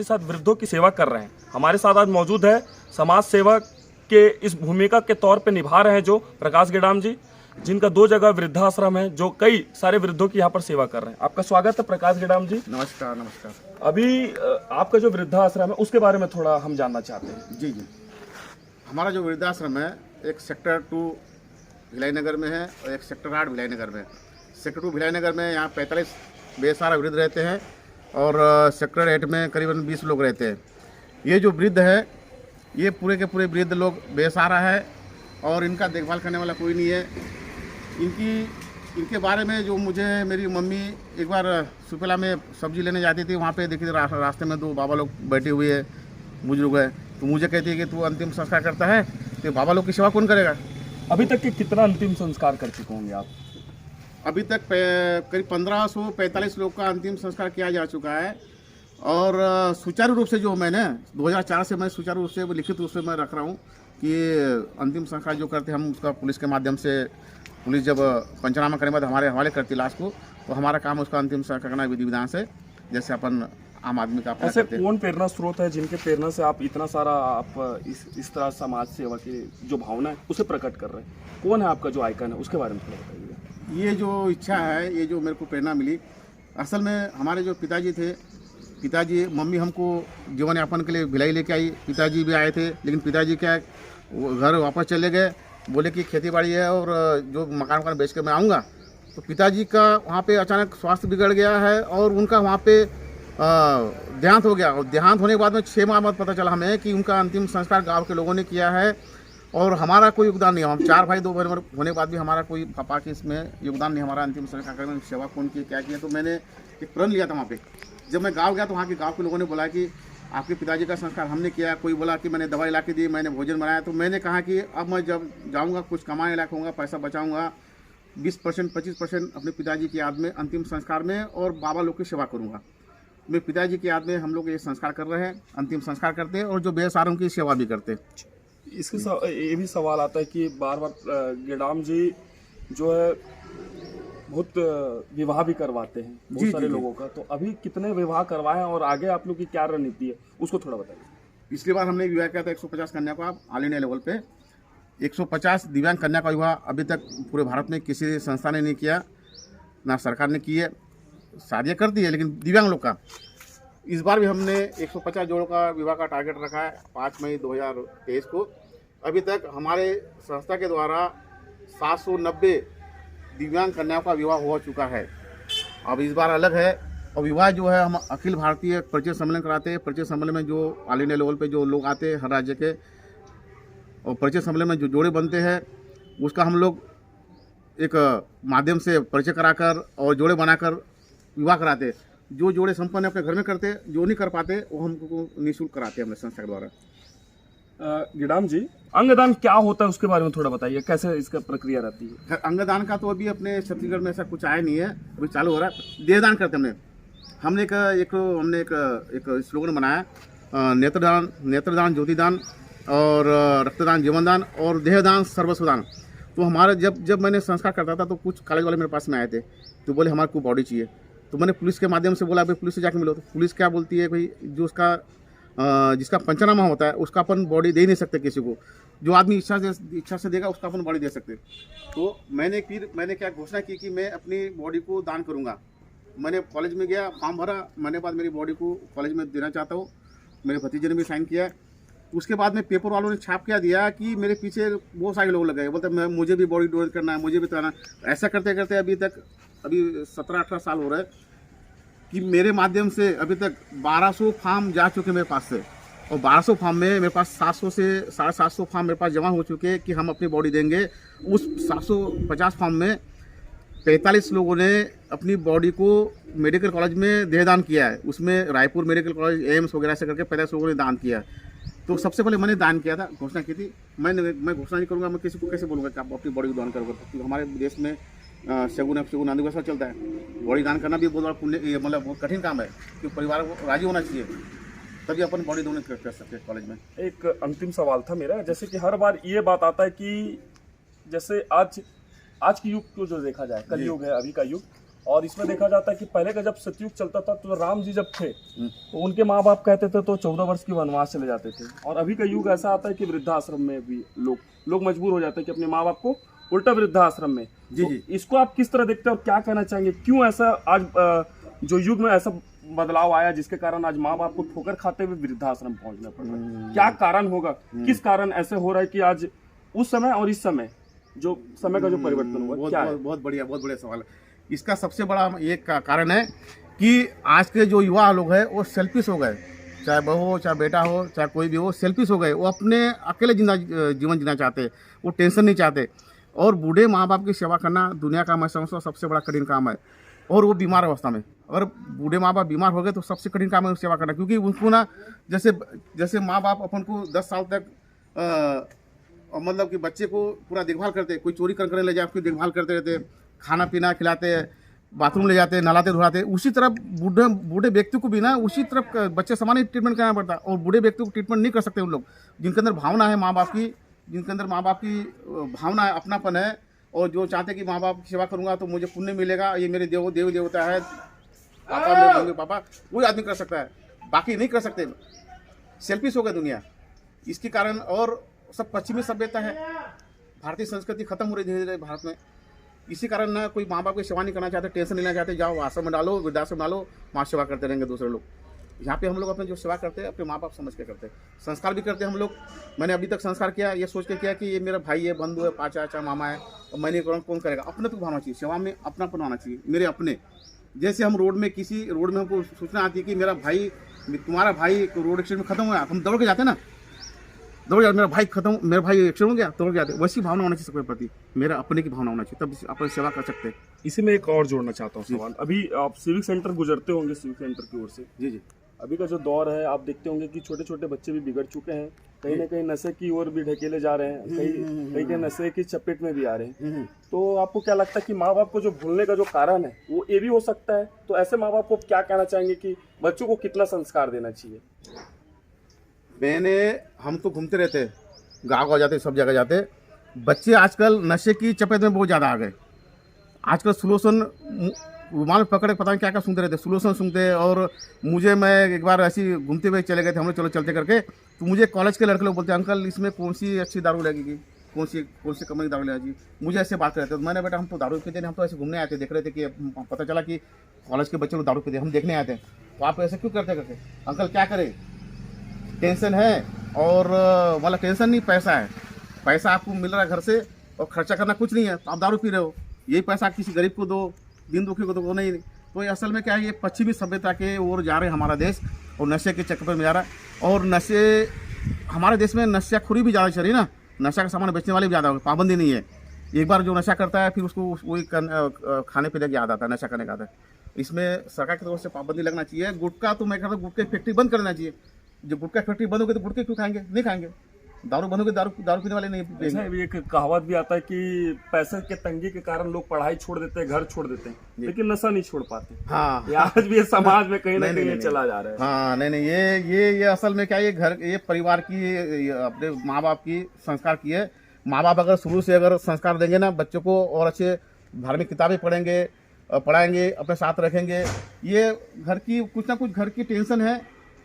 साथ वृद्धों की सेवा कर रहे हैं। हमारे साथ आज मौजूद है समाज सेवक के इस भूमिका के तौर पे निभा रहे हैं जो प्रकाश गेडाम जी, जिनका 2 जगह वृद्धाश्रम है, जो कई सारे वृद्धों की यहाँ पर सेवा कर रहे हैं। आपका स्वागत है प्रकाश गेडाम जी। नमस्कार। नमस्कार। अभी आपका जो वृद्धाश्रम है उसके बारे में थोड़ा हम जानना चाहते हैं। जी। हमारा जो वृद्धाश्रम है एक सेक्टर 2 भिलाई नगर में है और एक सेक्टर 8 भिलाई नगर में। सेक्टर 2 भिलाई नगर में यहाँ 45 बेसहारा वृद्ध रहते हैं और सेक्टर 8 में करीबन 20 लोग रहते हैं। ये जो वृद्ध है ये पूरे के पूरे वृद्ध लोग बेसहारा है और इनका देखभाल करने वाला कोई नहीं है। इनके बारे में जो मुझे मेरी मम्मी एक बार सुपेला में सब्जी लेने जाती थी, वहाँ पे देखी रास्ते में 2 बाबा लोग बैठे हुए हैं, बुजुर्ग है, तो मुझे कहती है कि तू अंतिम संस्कार करता है तो बाबा लोग की सेवा कौन करेगा। अभी तक के कितना अंतिम संस्कार कर चुके होंगे आप? अभी तक करीब 1545 लोग का अंतिम संस्कार किया जा चुका है और सुचारू रूप से जो मैंने 2004 से मैं सुचारू रूप से लिखित रूप से मैं रख रहा हूँ कि अंतिम संस्कार जो करते हम उसका पुलिस के माध्यम से, पुलिस जब पंचनामा करने के बाद हमारे हवाले करती लाश को, तो हमारा काम उसका अंतिम संस्कार करना विधि विधान से, जैसे अपन आम आदमी का। ऐसे कौन प्रेरणा स्रोत है जिनके प्रेरणा से आप इतना सारा आप इस तरह समाज सेवा की जो भावना है उसे प्रकट कर रहे हैं? कौन है आपका जो आइकन है उसके बारे में थोड़ा बताइए। ये जो इच्छा है, ये जो मेरे को प्रेरणा मिली, असल में हमारे जो पिताजी थे, पिताजी मम्मी हमको जीवन यापन के लिए भिलाई लेके आई, पिताजी भी आए थे, लेकिन पिताजी क्या घर वापस चले गए, बोले कि खेती बाड़ी है और जो मकान बेच के मैं आऊँगा। तो पिताजी का वहाँ पे अचानक स्वास्थ्य बिगड़ गया है और उनका वहाँ पे देहांत हो गया। और देहांत होने के बाद में 6 माह बाद पता चला हमें कि उनका अंतिम संस्कार गांव के लोगों ने किया है और हमारा कोई योगदान नहीं है। हम 4 भाई 2 बहन होने के बाद भी हमारा कोई पापा के इसमें योगदान नहीं, हमारा अंतिम संस्कार करने में सेवा कौन की क्या किया। तो मैंने एक प्रण लिया था वहाँ पे। जब मैं गाँव गया तो वहाँ के गाँव के लोगों ने बोला कि आपके पिताजी का संस्कार हमने किया। कोई बोला कि मैंने दवाई ला के दी, मैंने भोजन बनाया। तो मैंने कहा कि अब मैं जब जाऊँगा कुछ कमाने लायक होऊंगा, पैसा बचाऊँगा, 20% 25% अपने पिताजी की याद में अंतिम संस्कार में और बाबा लोग की सेवा करूँगा। मेरे पिताजी की याद में हम लोग ये संस्कार कर रहे हैं, अंतिम संस्कार करते हैं और जो बेसहारों की सेवा भी करते हैं। इसके ये भी सवाल आता है कि बार बार गेडाम जी जो है बहुत विवाह भी करवाते हैं बहुत सारे लोगों का, तो अभी कितने विवाह करवाए हैं और आगे आप लोग की क्या रणनीति है उसको थोड़ा बताइए। पिछली बार हमने विवाह किया था 150 कन्या का ऑल इंडिया लेवल पे। 150 दिव्यांग कन्या का विवाह अभी तक पूरे भारत में किसी संस्था ने नहीं किया, ना सरकार ने की है। शादियाँ कर दी है लेकिन दिव्यांग लोग का। इस बार भी हमने 150 जोड़ों का विवाह का टारगेट रखा है 5 मई 2023 को। अभी तक हमारे संस्था के द्वारा 790 दिव्यांग कन्याओं का विवाह हो चुका है। अब इस बार अलग है और विवाह जो है हम अखिल भारतीय परिचय सम्मेलन कराते हैं। परिचय सम्मेलन में जो ऑल इंडिया लेवल पे जो लोग आते हैं हर राज्य के, और परिचय सम्मेलन में जो जोड़े बनते हैं उसका हम लोग एक माध्यम से परिचय कराकर और जोड़े बनाकर विवाह कराते। जो जोड़े संपन्न अपने घर में करते, जो नहीं कर पाते वो हमको निःशुल्क कराते हैं हमारे संस्था के द्वारा। गेडाम जी, अंगदान क्या होता है उसके बारे में थोड़ा बताइए, कैसे इसका प्रक्रिया रहती है? अंगदान का तो अभी अपने छत्तीसगढ़ में ऐसा कुछ आया नहीं है, अभी चालू हो रहा है। देहदान करते हमने एक स्लोगन बनाया, नेत्रदान ज्योतिदान और रक्तदान जीवनदान और देहदान सर्वस्वदान। तो हमारा जब मैंने संस्कार करता था तो कुछ कॉलेज वाले मेरे पास में आए थे, तो बोले हमारे को बॉडी चाहिए। तो मैंने पुलिस के माध्यम से बोला भाई पुलिस से जाके मिलो। तो पुलिस क्या बोलती है भाई जो उसका जिसका पंचनामा होता है उसका अपन बॉडी दे नहीं सकते किसी को, जो आदमी इच्छा से देगा उसका अपन बॉडी दे सकते। तो मैंने क्या घोषणा की कि मैं अपनी बॉडी को दान करूँगा। मैंने कॉलेज में गया, फॉर्म भरा, मैंने बाद मेरी बॉडी को कॉलेज में देना चाहता हूँ। मेरे भतीजे ने भी साइन किया। उसके बाद में पेपर वालों ने छाप क्या दिया कि मेरे पीछे बहुत सारे लोग लगे, बोलते मुझे भी बॉडी डोनेट करना है, मुझे भी करना है। ऐसा करते करते अभी 17-18 साल हो रहे हैं कि मेरे माध्यम से अभी तक 1200 फॉर्म जा चुके मेरे पास से, और 1200 फॉर्म में मेरे पास 700 से 750 फॉर्म मेरे पास जमा हो चुके हैं कि हम अपनी बॉडी देंगे। उस 750 फॉर्म में 45 लोगों ने अपनी बॉडी को मेडिकल कॉलेज में देहदान किया है। उसमें रायपुर मेडिकल कॉलेज, एम्स वगैरह से करके 45 लोगों ने दान किया। तो सबसे पहले मैंने दान किया था, घोषणा की थी। मैं घोषणा नहीं करूँगा, मैं किसी को कैसे बोलूँगा कि आप अपनी बॉडी को दान करोगे, क्योंकि हमारे देश में शगुन आदिवासी चलता है। बॉडी दान करना भी बहुत बड़ा पुण्य, मतलब बहुत कठिन काम है, क्योंकि परिवार को राजी होना चाहिए तभी अपन बॉडी डोनेट कर सकते हैं कॉलेज में। एक अंतिम सवाल था मेरा, जैसे कि हर बार ये बात आता है कि जैसे आज के युग को जो देखा जाए, कलयुग है अभी का युग, और इसमें देखा जाता है कि पहले का जब सतयुग चलता था तो राम जी जब थे तो उनके माँ बाप कहते थे तो 14 वर्ष की वनवास चले जाते थे, और अभी का युग ऐसा आता है कि वृद्धाश्रम में भी लोग मजबूर हो जाते हैं कि अपने माँ बाप को उल्टा वृद्धाश्रम में। जी तो जी। इसको आप किस तरह देखते हैं और क्या कहना चाहेंगे, क्यों ऐसा आज जो युग में ऐसा बदलाव आया जिसके कारण आज माँ बाप को ठोकर खाते हुए वृद्धाश्रम पहुंचना पड़ रहा है? क्या कारण होगा, किस कारण ऐसे हो रहा है कि आज उस समय और इस समय जो समय का जो परिवर्तन हुआ क्या है? बहुत बढ़िया सवाल है। इसका सबसे बड़ा एक कारण है कि आज के जो युवा लोग हैं वो सेल्फिश हो गए, चाहे बहू हो, चाहे बेटा हो, चाहे कोई भी हो, सेल्फिश हो गए। वो अपने अकेले जीवन जीना चाहते हैं, वो टेंशन नहीं चाहते। और बूढ़े माँ बाप की सेवा करना दुनिया का मैं समझता हूँ सबसे बड़ा कठिन काम है, और वो बीमार अवस्था में। अगर बूढ़े माँ बाप बीमार हो गए तो सबसे कठिन काम है सेवा करना, क्योंकि उनको ना जैसे माँ बाप अपन को 10 साल तक मतलब कि बच्चे को पूरा देखभाल करते, कोई चोरी करने ले जाए उसकी देखभाल करते रहते, खाना पीना खिलाते, बाथरूम ले जाते, नहलाते धुलाते, उसी तरह बूढ़े व्यक्ति को भी ना उसी तरह बच्चे समान ही ट्रीटमेंट करना पड़ता है। और बूढ़े व्यक्ति को ट्रीटमेंट नहीं कर सकते उन लोग जिनके अंदर भावना है माँ बाप की, जिनके अंदर माँ बाप की भावना है, अपनापन है, और जो चाहते कि माँ बाप की सेवा करूँगा तो मुझे पुण्य मिलेगा, ये मेरे देव देवता है, पापा मेरे मम्मी पापा, वही आदमी कर सकता है, बाकी नहीं कर सकते। सेल्फिश हो गई दुनिया इसके कारण। और सब पश्चिमी सभ्यता है, भारतीय संस्कृति खत्म हो रही धीरे धीरे भारत में। इसी कारण ना कोई माँ बाप की सेवा नहीं करना चाहते, टेंशन नहीं लेना चाहते, जाओ आश्रम में डालो, वृद्धाश्रम डालो, वहाँ सेवा करते रहेंगे दूसरे लोग। यहाँ पे हम लोग अपने जो सेवा करते हैं अपने माँ बाप समझ के करते हैं, संस्कार भी करते हैं हम लोग। मैंने अभी तक संस्कार किया ये सोच के किया कि ये मेरा भाई है, बंधु है, पाचा चाचा मामा है, और मैं नहीं करूँ कौन करेगा। अपने तो भावना चाहिए, सेवा में अपनापन होना चाहिए, मेरे अपने। जैसे हम किसी रोड में हमको सूचना आती है कि मेरा भाई, तुम्हारा भाई रोड एक्सीडेंट में खत्म हुआ, हम दौड़ के जाते हैं ना, दौड़ जाते, मेरा भाई एक्सीडेंट हो गया, दौड़ जाते। वैसी भावना होना चाहिए सबके प्रति, मेरा अपने की भावना होना चाहिए, तब अपन सेवा कर सकते हैं। इसी में एक और जोड़ना चाहता हूँ सवाल। अभी आप सिविक सेंटर गुजरते होंगे, सिविक सेंटर की ओर से। जी जी। अभी का जो दौर है आप देखते होंगे कि छोटे छोटे बच्चे भी बिगड़ चुके हैं, कहीं ना कहीं नशे की ओर भी ढकेले जा रहे हैं, कहीं नशे की चपेट में भी आ रहे हैं। तो आपको क्या लगता है कि माँ बाप को जो भूलने का जो कारण है वो ये भी हो सकता है? तो ऐसे माँ बाप को क्या कहना चाहेंगे कि बच्चों को कितना संस्कार देना चाहिए? हम तो घूमते रहते, गाँव जाते, सब जगह जाते। बच्चे आजकल नशे की चपेट में बहुत ज़्यादा आ गए। आजकल सुलोसन रुमाल पकड़े पता नहीं क्या क्या सुनते रहते, सुलोसन सुनते। और मैं एक बार ऐसी घूमते हुए चले गए थे हम लोग, चलो चलते करके, तो मुझे कॉलेज के लड़के लोग बोलते हैं अंकल इसमें कौन सी अच्छी दारू लगेगी, कौन सी कंपनी की दारू लगेगी। मुझे ऐसे बात करते, तो मैंने बेटा हम तो दारू पीते नहीं, हम तो ऐसे घूमने आए थे, देख रहे थे कि पता चला कि कॉलेज के बच्चे लोग दारू पीते, हम देखने आए थे। तो आप ऐसे क्यों करते अंकल? क्या करें, टेंशन है, और मतलब टेंशन नहीं, पैसा है, पैसा आपको मिल रहा है घर से और खर्चा करना कुछ नहीं है, तो आप दारू पी रहे हो, यही पैसा किसी गरीब को दो, दिन दुखी को दो, नहीं। तो ये असल में क्या है, ये पश्चिमी सभ्यता के ओर जा रहे हैं हमारा देश, और नशे के चक्कर में जा रहा है। और नशे हमारे देश में नशाखोरी भी ज़्यादा चल रही है ना, नशा का सामान बेचने वाले भी ज़्यादा हो, पाबंदी नहीं है। एक बार जो नशा करता है फिर उसको वही खाने पीने की याद आता है, नशा करने का आता है। इसमें सरकार की तरफ से पाबंदी लगना चाहिए। गुटखा तो मैं कहता हूँ गुटखे फैक्ट्री बंद करना चाहिए। जब गुटखा फैक्ट्री बंद होगी तो गुटखे क्यों खाएंगे? नहीं खाएंगे। दारू बंद होगी, दारू पीने वाले नहीं पिएंगे। अच्छा, एक कहावत भी आता है कि पैसे के तंगी के कारण लोग पढ़ाई छोड़ देते हैं, घर छोड़ देते हैं, लेकिन नशा नहीं छोड़ पाते। हाँ, आज भी ये समाज में कहीं ना कहीं चला जा रहा है। हाँ, नहीं, ये असल में क्या, ये परिवार की, अपने माँ बाप की संस्कार की है। माँ बाप अगर शुरू से अगर संस्कार देंगे ना बच्चों को, और अच्छे धार्मिक किताबें पढ़ाएंगे, अपने साथ रखेंगे, ये घर की कुछ ना कुछ घर की टेंशन है,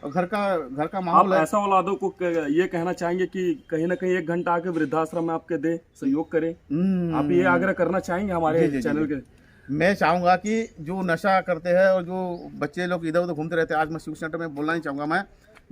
घर का माहौल है। ऐसा औलादों को ये कहना चाहेंगे कि कहीं ना कहीं 1 घंटा आके वृद्धाश्रम में आपके दे सहयोग करें? आप ये आग्रह करना चाहेंगे हमारे चैनल के? मैं चाहूँगा कि जो नशा करते हैं और जो बच्चे लोग इधर उधर घूमते रहते हैं, आज मैं सिविक सेंटर में बोलना नहीं चाहूँगा।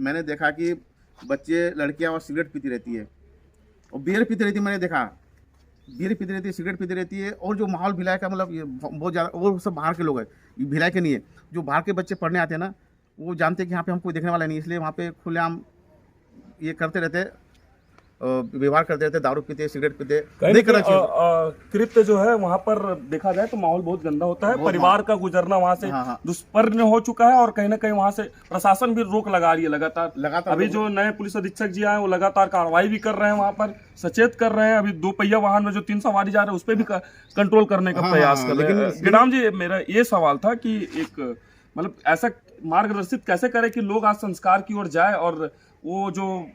मैंने देखा कि बच्चे, लड़कियाँ और सिगरेट पीती रहती है और बियर पीती रहती है। मैंने देखा बियर पीती रहती है, सिगरेट पीती रहती है। और जो माहौल भिलाई का, मतलब ये बहुत ज़्यादा, वो सब बाहर के लोग हैं, भिलाई के नहीं है। जो बाहर के बच्चे पढ़ने आते हैं ना, वो जानते हैं कि यहाँ पे हम कोई देखने वाला नहीं, इसलिए वहाँ पे खुलेआम ये करते रहते, व्यवहार करते रहते, दारू पीते, सिगरेट पीते। नहीं करना चाहिए। कृत्य जो है वहाँ पर देखा जाए तो माहौल बहुत गंदा होता है, परिवार का गुजरना वहाँ से दुष्पर्ण हो चुका है, और कहीं ना कहीं वहाँ से प्रशासन भी रोक लगा रही है लगातार। अभी जो नए पुलिस अधीक्षक जी आए वो लगातार कार्रवाई भी कर रहे हैं, वहाँ पर सचेत कर रहे हैं। अभी 2 पहिया वाहन में जो 3 सवारी जा रहे हैं उस पर भी कंट्रोल करने का प्रयास कर रहे हैं। गिडाम जी, मेरा ये सवाल था कि एक मतलब ऐसा मार्गदर्शित कैसे करें कि लोग आज संस्कार की ओर जाए, और वो जो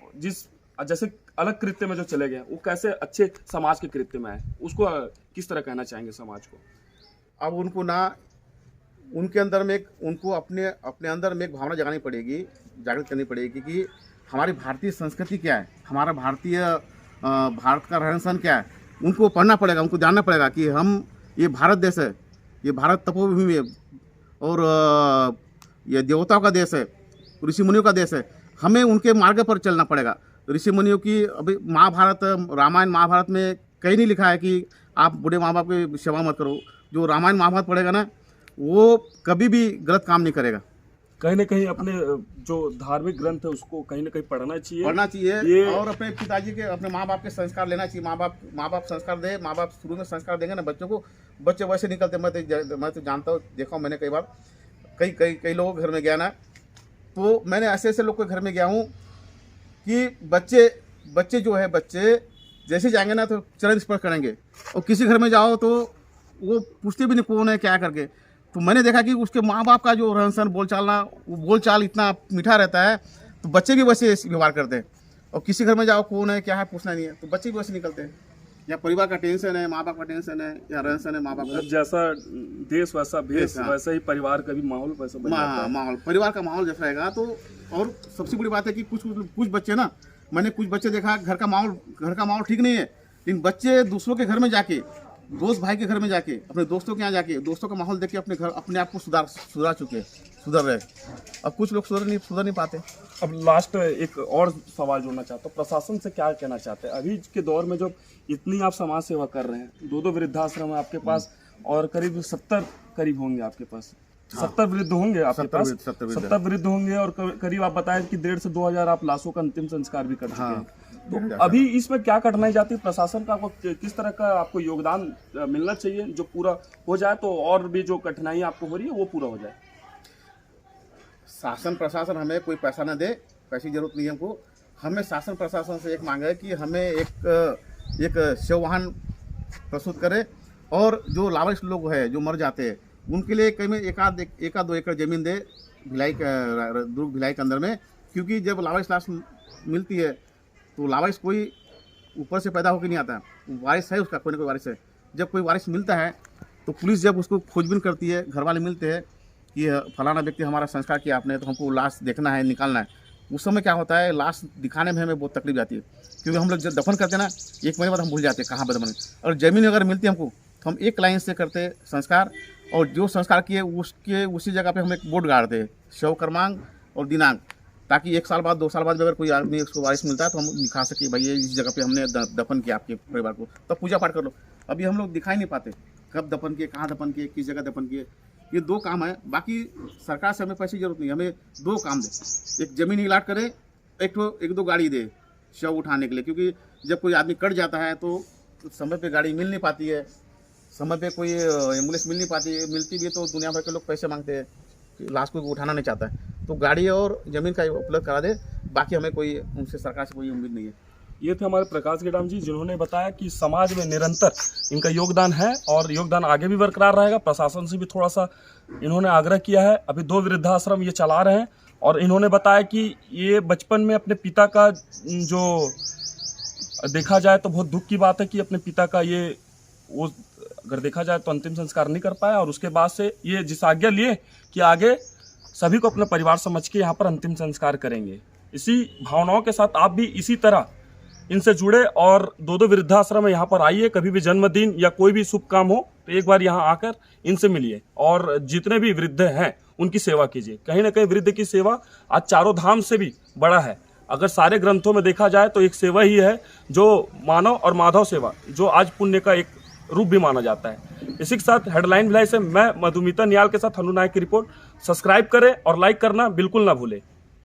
जैसे अलग कृत्य में जो चले गए वो कैसे अच्छे समाज के कृत्य में आए, उसको किस तरह कहना चाहेंगे समाज को? अब उनको ना उनके अंदर में उनको अपने अपने अंदर में एक भावना जगानी पड़ेगी, जागृत करनी पड़ेगी कि हमारी भारतीय संस्कृति क्या है, हमारा भारत का रहन सहन क्या है। उनको पढ़ना पड़ेगा, उनको जानना पड़ेगा कि हम ये भारत देश है, ये भारत तपोभूमि है और ये देवताओं का देश है, ऋषि मुनियों का देश है। हमें उनके मार्ग पर चलना पड़ेगा। ऋषि मुनियों की अभी महाभारत, रामायण महाभारत में कहीं नहीं लिखा है कि आप बूढ़े माँ बाप की सेवा मत करो। जो रामायण महाभारत पढ़ेगा ना, वो कभी भी गलत काम नहीं करेगा। कहीं ना कहीं अपने जो धार्मिक ग्रंथ है उसको कहीं ना कहीं पढ़ना चाहिए ये और अपने पिताजी के, अपने माँ बाप के संस्कार लेना चाहिए। माँ बाप संस्कार दे, माँ बाप शुरू में संस्कार देंगे ना बच्चों को, बच्चे वैसे निकलते। मैं तो जानता हूँ, देखा हूँ मैंने कई बार, कई लोगों के घर में गया ना, तो मैंने ऐसे लोग के घर में गया हूँ कि बच्चे जो है, बच्चे जैसे जाएंगे ना तो चरण स्पर्श करेंगे, और किसी घर में जाओ तो वो पूछते भी नहीं कौन है क्या करके। तो मैंने देखा कि उसके माँ बाप का जो रहन सहन बोलचाल इतना मीठा रहता है, तो बच्चे भी वैसे व्यवहार करते हैं। और किसी घर में जाओ कौन है क्या है पूछना नहीं है, तो बच्चे भी वैसे निकलते हैं। या परिवार का टेंशन है, माँ बाप का टेंशन है, या रहन सहन है माँ बाप का। जैसा देश वैसा भेष, वैसा ही परिवार का भी माहौल वैसा बन जाता है। माहौल, परिवार का माहौल जैसा रहेगा तो। और सबसे बड़ी बात है कि कुछ बच्चे ना, मैंने कुछ बच्चे देखा, घर का माहौल ठीक नहीं है, लेकिन बच्चे दूसरों के घर में जाके, दोस्त भाई के घर में जाके, अपने दोस्तों के यहाँ जाके, दोस्तों का माहौल देख के अपने आप को सुधर रहे। अब कुछ लोग सुधर नहीं पाते। अब लास्ट एक और सवाल जोड़ना चाहता हूँ, प्रशासन से क्या कहना चाहते हैं अभी के दौर में, जो इतनी आप समाज सेवा कर रहे हैं, 2 वृद्धाश्रम है आपके पास और करीब 70 करीब होंगे आपके पास, 70 वृद्ध होंगे आपके पास, 70 वृद्ध होंगे, और करीब आप बताएं कि 1,500 से 2,000 आप लाशों का अंतिम संस्कार भी कर चुके हैं। तो अभी इसमें क्या कठिनाई जाती है, प्रशासन का किस तरह का आपको योगदान मिलना चाहिए जो पूरा हो जाए, तो और भी जो कठिनाई आपको हो रही है वो पूरा हो जाए। शासन प्रशासन हमें कोई पैसा ना दे, पैसे की जरूरत नहीं है हमको। हमें शासन प्रशासन से एक मांग है कि हमें एक शव वाहन प्रस्तुत करे, और जो लावारिस लोग हैं जो मर जाते हैं उनके लिए कहीं में एक आध 2 एकड़ जमीन दे दुर्ग भिलाई के अंदर में। क्योंकि जब लावारिस लाश मिलती है तो लावारिस कोई ऊपर से पैदा होकर नहीं आता, वारिस है उसका, कोई ना कोई वारिस है। जब कोई वारिस मिलता है तो पुलिस जब उसको खोजबीन करती है, घर वाले मिलते हैं कि फलाना व्यक्ति हमारा संस्कार किया आपने, तो हमको लाश देखना है, निकालना है। उस समय क्या होता है, लाश दिखाने में हमें बहुत तकलीफ जाती है, क्योंकि हम लोग जब दफन करते हैं ना, 1 महीने बाद हम भूल जाते हैं कहाँ दफन। और ज़मीन अगर मिलती है हमको तो हम एक लाइन से करते संस्कार, और जो संस्कार किए उसी जगह पे हम एक बोर्ड गाड़ते हैं, शव क्रमांक और दिनांक, ताकि 1 साल बाद 2 साल बाद अगर कोई आदमी उसको वारिस मिलता है तो हम दिखा सके भाई ये इस जगह पे हमने दफन किया आपके परिवार को, तब पूजा पाठ कर लो। अभी हम लोग दिखाई नहीं पाते कब दफन किए, कहाँ दफन किए, किस जगह दफन किए। ये 2 काम है, बाकी सरकार से हमें पैसे की जरूरत नहीं, हमें 2 काम दे, एक ज़मीन इलाट करे, एक 2 गाड़ी दे शव उठाने के लिए। क्योंकि जब कोई आदमी कट जाता है तो समय पे गाड़ी मिल नहीं पाती है, समय पे कोई एम्बुलेंस मिल नहीं पाती है, मिलती भी है तो दुनिया भर के लोग पैसे मांगते हैं, लाश को उठाना नहीं चाहता है। तो गाड़ी और ज़मीन का उपलब्ध करा दे, बाकी हमें कोई उनसे सरकार से कोई उम्मीद नहीं है। ये थे हमारे प्रकाश गेडाम जी, जिन्होंने बताया कि समाज में निरंतर इनका योगदान है और योगदान आगे भी बरकरार रहेगा। प्रशासन से भी थोड़ा सा इन्होंने आग्रह किया है। अभी 2 वृद्धाश्रम ये चला रहे हैं, और इन्होंने बताया कि ये बचपन में अपने पिता का, जो देखा जाए तो बहुत दुख की बात है कि अपने पिता का वो अगर देखा जाए तो अंतिम संस्कार नहीं कर पाया, और उसके बाद से ये जिस आज्ञा लिए कि आगे सभी को अपना परिवार समझ के यहाँ पर अंतिम संस्कार करेंगे। इसी भावनाओं के साथ आप भी इसी तरह इनसे जुड़े और 2 वृद्धाश्रम में यहाँ पर आइए। कभी भी जन्मदिन या कोई भी शुभ काम हो तो एक बार यहाँ आकर इनसे मिलिए, और जितने भी वृद्ध हैं उनकी सेवा कीजिए। कहीं ना कहीं वृद्ध की सेवा आज 4 धाम से भी बड़ा है। अगर सारे ग्रंथों में देखा जाए तो एक सेवा ही है जो मानव और माधव सेवा, जो आज पुण्य का एक रूप भी माना जाता है। इसी के साथ हेडलाइन भिलाई से मैं मधुमिता नियाल के साथ हनु नायक की रिपोर्ट। सब्सक्राइब करें और लाइक करना बिल्कुल ना भूलें।